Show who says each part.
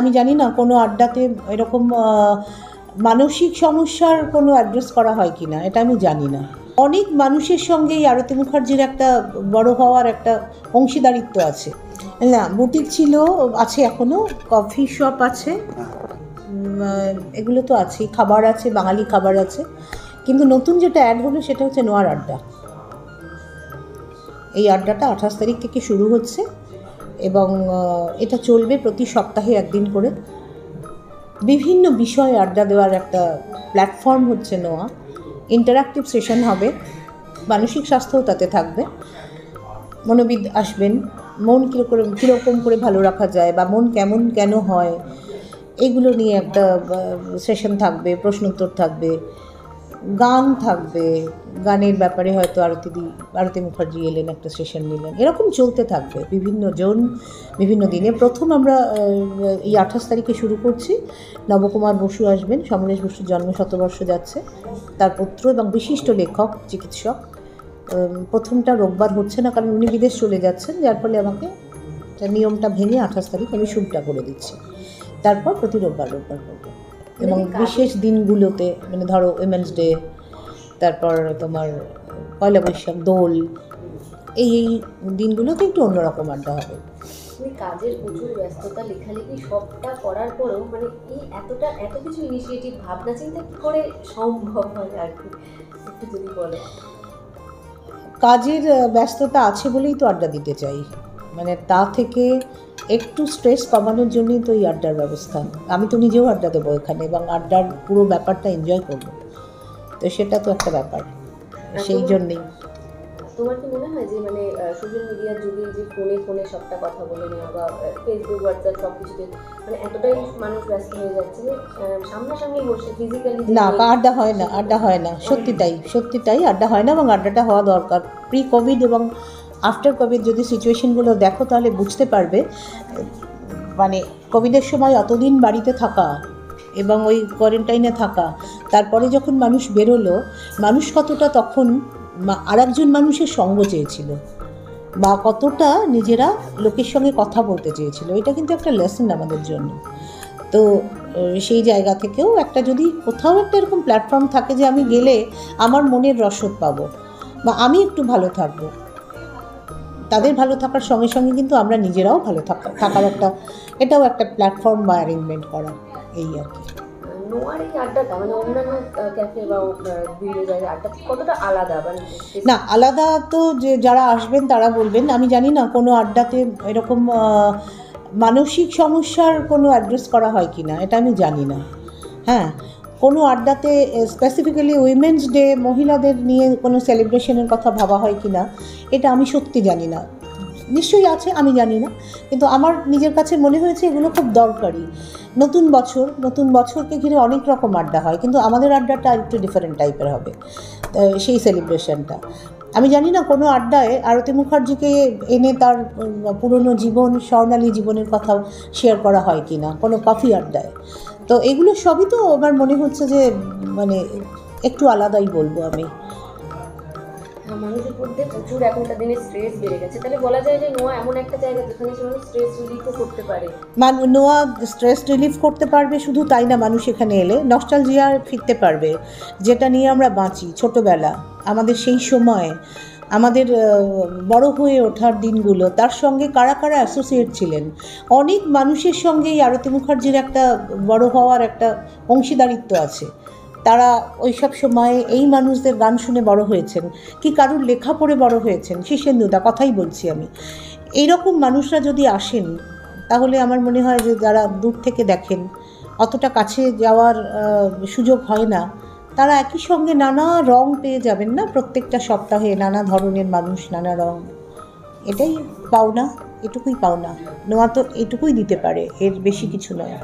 Speaker 1: আমি জানি না কোনো আড্ডাতে এরকম মানসিক সমস্যার কোনো অ্যাড্রেস করা হয় কি না, এটা আমি জানি না। অনেক মানুষের সঙ্গেই আরতি মুখার্জির একটা বড় হওয়ার একটা অংশীদারিত্ব আছে। না, বুটিক ছিল, আছে এখনও, কফি শপ আছে, এগুলো তো আছেই, খাবার আছে, বাঙালি খাবার আছে। কিন্তু নতুন যেটা অ্যাড হলো সেটা হচ্ছে নোয়ার আড্ডা। এই আড্ডাটা 28 তারিখ থেকে শুরু হচ্ছে এবং এটা চলবে প্রতি সপ্তাহে একদিন করে। বিভিন্ন বিষয়ে আড্ডা দেওয়ার একটা প্ল্যাটফর্ম হচ্ছে নোয়া। ইন্টারাক্টিভ সেশন হবে, মানসিক স্বাস্থ্যও তাতে থাকবে। মনোবিদ আসবেন, মন কীরকম করে ভালো রাখা যায় বা মন কেমন কেন হয় এগুলো নিয়ে একটা সেশন থাকবে, প্রশ্নোত্তর থাকবে, গান থাকবে, গানের ব্যাপারে হয়তো আরতি মুখার্জি এলেন, একটা সেশন নিলেন, এরকম চলতে থাকবে বিভিন্ন বিভিন্ন দিনে। প্রথম আমরা এই 28 তারিখে শুরু করছি। নবকুমার বসু আসবেন, সমরেশ বসুর জন্ম শতবর্ষ যাচ্ছে, তার পুত্র এবং বিশিষ্ট লেখক, চিকিৎসক। প্রথমটা রোববার হচ্ছে না, কারণ উনি বিদেশ চলে যাচ্ছেন, যার ফলে আমাকে নিয়মটা ভেঙে 28 তারিখ আমি শুটটা করে দিচ্ছি। তারপর প্রতি রোববার করবো এবং বিশেষ দিনগুলোতে, মানে ধরো উইমেন্স ডে, তারপর তোমার পয়লা বৈশাখ, দোল, এই দিনগুলোতে একটু অন্যরকম আড্ডা হবে।
Speaker 2: কাজের প্রচুর ব্যস্ততা, লেখালেখি সবটা করার পরেও মানে এই এত কিছু ইনিশিয়েটিভ ভাবনা চিন্তা কী করে সম্ভব হয় আর কি, একটু যদি বলে।
Speaker 1: কাজের ব্যস্ততা আছে বলেই তো আড্ডা দিতে চাই, মানে তা থেকে একটু স্ট্রেস কমানোর জন্যই তো এই আড্ডার ব্যবস্থা। আমি তো নিজেও আড্ডা দেবো এখানে এবং আড্ডার পুরো ব্যাপারটা এনজয় করবো, তো সেটা তো একটা ব্যাপার, সেই জন্যেই।
Speaker 2: তোমার কি মনে হয় যে মানে সোশ্যাল মিডিয়ার যুগে যে ফোনে সবটা কথা বলে নেওয়া বা ফেসবুক, হোয়াটসঅ্যাপ সব কিছুতে মানে এতটাই মানুষ ব্যস্ত হয়ে যাচ্ছে যে সামনাসামনি বসে ফিজিক্যালি
Speaker 1: না, আড্ডা হয় না, সত্যি তাই আড্ডা হয় না এবং আড্ডাটা হওয়া দরকার। প্রি কোভিড এবং আফটার কোভিড যদি সিচুয়েশনগুলো দেখো তাহলে বুঝতে পারবে, মানে কোভিডের সময় অতদিন বাড়িতে থাকা এবং ওই কোয়ারেন্টাইনে থাকা, তারপরে যখন মানুষ বেরোলো, মানুষ কতটা তখন আরেকজন মানুষের সঙ্গ চেয়েছিল বা কতটা নিজেরা লোকের সঙ্গে কথা বলতে চেয়েছিল, এটা কিন্তু একটা লেসন আমাদের জন্য। তো সেই জায়গা থেকেও একটা যদি কোথাও একটা এরকম প্ল্যাটফর্ম থাকে যে আমি গেলে আমার মনের রসদ পাবো বা আমি একটু ভালো থাকবো, তাদের ভালো থাকার সঙ্গে সঙ্গে কিন্তু আমরা নিজেরাও ভালো থাকার এটাও একটা প্ল্যাটফর্ম বা অ্যারেঞ্জমেন্ট করা, এই আর কি।
Speaker 2: নোয়ার এই আড্ডাটা মানে অন্যান্য ক্যাফে বা বিভিন্ন জায়গায় আড্ডা কতটা আলাদা? মানে
Speaker 1: না, আলাদা তো যে যারা আসবেন তারা বলবেন। আমি জানি না কোনো আড্ডাতে এরকম মানসিক সমস্যার কোনো অ্যাড্রেস করা হয় কি না, এটা আমি জানি না। হ্যাঁ, কোনো আড্ডাতে স্পেসিফিক্যালি উইমেন্স ডে, মহিলাদের নিয়ে কোনো সেলিব্রেশনের কথা ভাবা হয় কি না, এটা আমি সত্যি জানি না। নিশ্চয়ই আছে, আমি জানি না, কিন্তু আমার নিজের কাছে মনে হয়েছে এগুলো খুব দরকারি। নতুন বছরকে ঘিরে অনেক রকম আড্ডা হয়, কিন্তু আমাদের আড্ডাটা একটু ডিফারেন্ট টাইপের হবে, সেই সেলিব্রেশনটা। আমি জানি না কোনো আড্ডায় আরতি মুখার্জিকে এনে তার পুরনো জীবন, স্বর্ণালী জীবনের কথা শেয়ার করা হয় কি না কোনো কফি আড্ডায়। তো এগুলো সবই তো আমার মনে হচ্ছে যে মানে একটু আলাদাই বলবো আমি।
Speaker 2: মানুষের মধ্যে প্রচুর এখনকার দিনে স্ট্রেস বেড়ে গেছে, তাহলে বলা যায় যে নোয়া এমন একটা জায়গা যেখানে মানুষ স্ট্রেস রিলিফও করতে পারে।
Speaker 1: নোয়া স্ট্রেস রিলিফ করতে পারবে, শুধু তাই না, মানুষ এখানে এলে নস্টালজিয়া ফিরতে পারবে, যেটা নিয়ে আমরা বাঁচি ছোটোবেলা, আমাদের সেই সময়, আমাদের বড় হয়ে ওঠার দিনগুলো, তার সঙ্গে কারা কারা অ্যাসোসিয়েট ছিলেন। অনেক মানুষের সঙ্গেই আরতি মুখার্জির একটা বড় হওয়ার একটা অংশীদারিত্ব আছে। তারা ওই সব সময়ে এই মানুষদের গান শুনে বড় হয়েছেন, কি কারুর লেখা পড়ে বড় হয়েছেন, শীর্ষেন্দুদা কথাই বলছি আমি। এইরকম মানুষরা যদি আসেন তাহলে আমার মনে হয় যে যারা দূর থেকে দেখেন, অতটা কাছে যাওয়ার সুযোগ হয় না, তারা একই সঙ্গে নানা রং পেয়ে যাবেন না, প্রত্যেকটা সপ্তাহে নানা ধরনের মানুষ, নানা রং, এটাই পাওনা, এটুকুই পাওনা। নোয়া তো এটুকুই দিতে পারে, এর বেশি কিছু নয়।